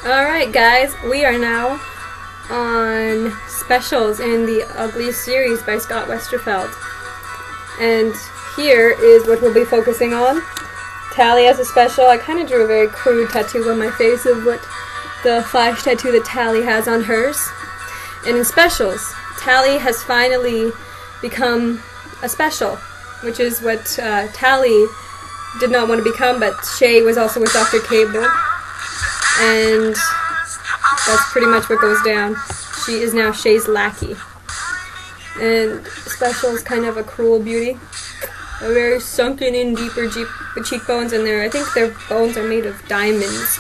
Alright guys, we are now on specials in the Uglies series by Scott Westerfeld. And here is what we'll be focusing on. Tally has a special. I kind of drew a very crude tattoo on my face of what the flash tattoo that Tally has on hers. And in specials, Tally has finally become a special, which is what Tally did not want to become, but Shay was also with Dr. Cable. And that's pretty much what goes down. She is now Shay's lackey. And Special is kind of a cruel beauty. A very sunken in deeper cheekbones, and I think their bones are made of diamonds.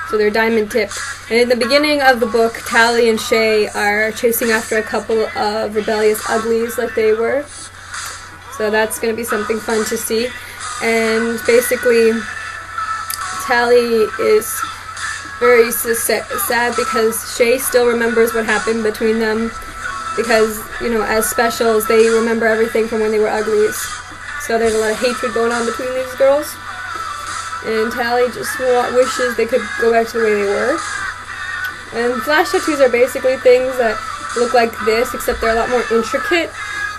So they're diamond tipped. And in the beginning of the book, Tally and Shay are chasing after a couple of rebellious uglies like they were. So that's going to be something fun to see. And basically, Tally is very sad because Shay still remembers what happened between them, because, you know, as specials, they remember everything from when they were uglies. So there's a lot of hatred going on between these girls, and Tally just wishes they could go back to the way they were. And flash tattoos are basically things that look like this, except they're a lot more intricate,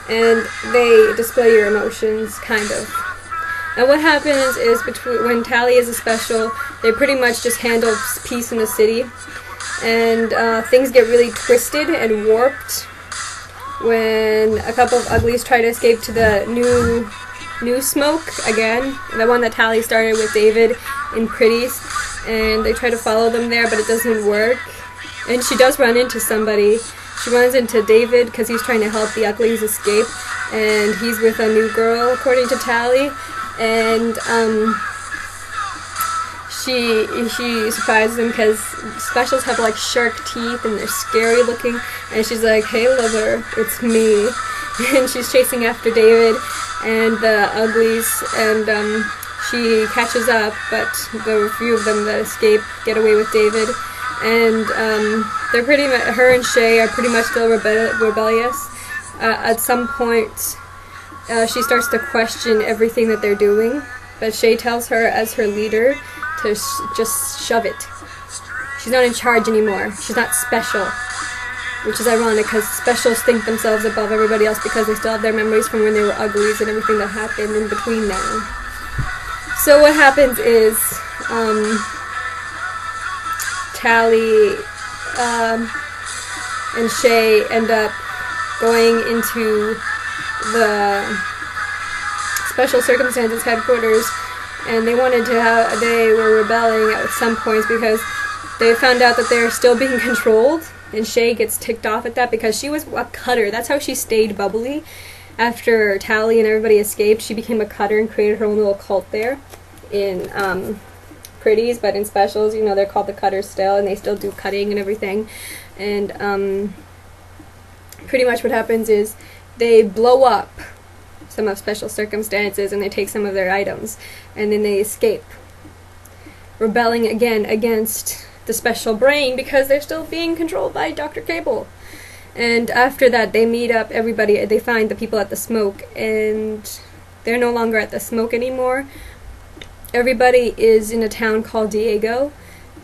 and they display your emotions, kind of. And what happens is, when Tally is a special, they pretty much just handle peace in the city, and things get really twisted and warped when a couple of uglies try to escape to the new smoke again, the one that Tally started with David in Pretties, and they try to follow them there, but it doesn't work. And she does run into somebody. She runs into David because he's trying to help the uglies escape, and he's with a new girl, according to Tally. And she surprises him because specials have like shark teeth and they're scary looking, and she's like, "Hey lover, it's me." And she's chasing after David and the uglies, and she catches up, but the few of them that escape get away with David, and her and Shay are pretty much still rebellious. At some point, she starts to question everything that they're doing, but Shay tells her as her leader to just shove it. She's not in charge anymore. She's not special, which is ironic because specials think themselves above everybody else because they still have their memories from when they were uglies and everything that happened in between them. So what happens is Tally and Shay end up going into the Special Circumstances headquarters, and they were rebelling at some points because they found out that they're still being controlled, and Shay gets ticked off at that because she was a cutter. That's how she stayed bubbly. After Tally and everybody escaped, she became a cutter and created her own little cult there in Pretties, but in Specials, you know, they're called the Cutters still, and they still do cutting and everything. And pretty much what happens is they blow up some of Special Circumstances, and they take some of their items, and then they escape, rebelling again against the special brain because they're still being controlled by Dr. Cable. And after that, they meet up everybody. They find the people at the smoke, and they're no longer at the smoke anymore. Everybody is in a town called Diego,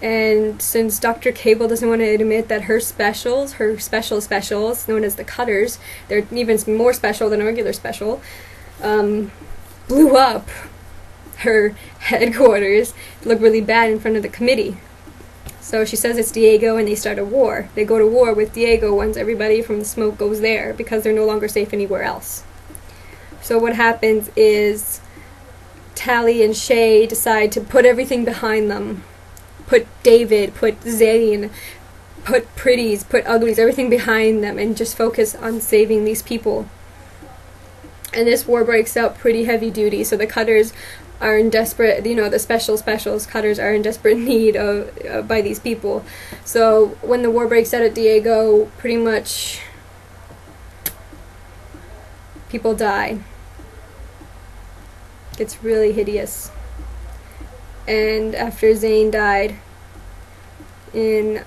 and since Dr. Cable doesn't want to admit that her specials, known as the Cutters, they're even more special than a regular special, blew up her headquarters to look really bad in front of the committee. So she says it's Diego, and they start a war. They go to war with Diego once everybody from the smoke goes there because they're no longer safe anywhere else. So what happens is Tally and Shay decide to put everything behind them. Put David, put Zane, put Pretties, put Uglies, everything behind them, and just focus on saving these people. And this war breaks out pretty heavy duty, so the Cutters are in desperate, you know, the specials Cutters are in desperate need of by these people. So when the war breaks out at Diego, pretty much people die. It's really hideous. And after Zane died in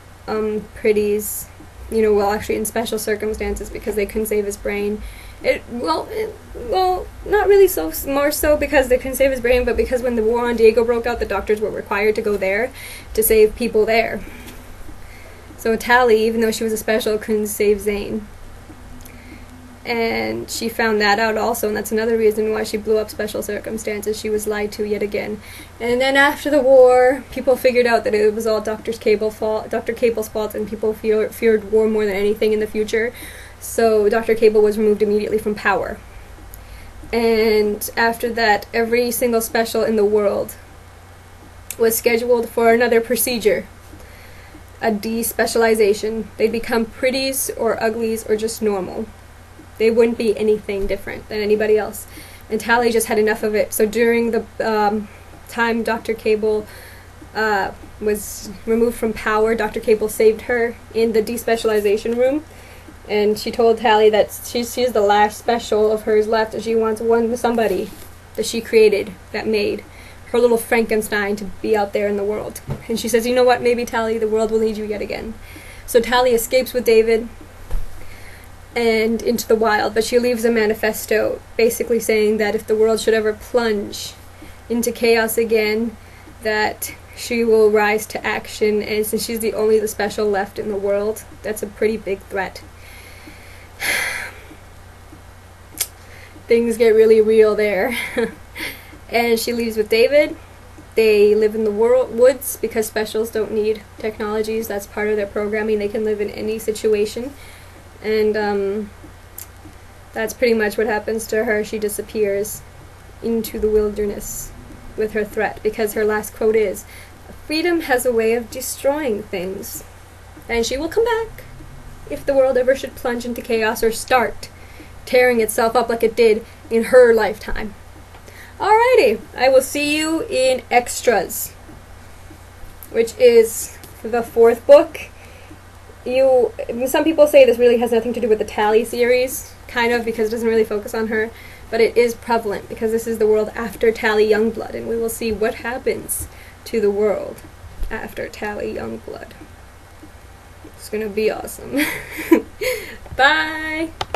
Pretties, you know, well, actually in Special Circumstances because they couldn't save his brain, Well, not really so, more so because they couldn't save his brain, but because when the war on Diego broke out, the doctors were required to go there to save people there. So Tally, even though she was a special, couldn't save Zane. And she found that out also, and that's another reason why she blew up Special Circumstances. She was lied to yet again. And then after the war, people figured out that it was all Dr. Cable's fault, and people feared war more than anything in the future. So Dr. Cable was removed immediately from power. And after that, every single special in the world was scheduled for another procedure. A despecialization. They'd become Pretties or Uglies or just normal. They wouldn't be anything different than anybody else. And Tally just had enough of it. So during the time Dr. Cable was removed from power, Dr. Cable saved her in the despecialization room. And she told Tally that she's the last special of hers left, and she wants somebody that she created, that made her little Frankenstein, to be out there in the world. And she says, you know what, maybe Tally, the world will need you yet again. So Tally escapes with David and into the wild, but she leaves a manifesto basically saying that if the world should ever plunge into chaos again, that she will rise to action, and since she's the special left in the world, that's a pretty big threat. Things get really real there. And she leaves with David. They live in the woods because specials don't need technologies. That's part of their programming. They can live in any situation. And that's pretty much what happens to her. She disappears into the wilderness with her threat, because her last quote is, "Freedom has a way of destroying things, and she will come back if the world ever should plunge into chaos or start tearing itself up like it did in her lifetime." Alrighty, I will see you in Extras, which is the 4th book. Some people say this really has nothing to do with the Tally series, kind of, because it doesn't really focus on her, but it is prevalent because this is the world after Tally Youngblood, and we will see what happens to the world after Tally Youngblood. It's gonna be awesome. Bye!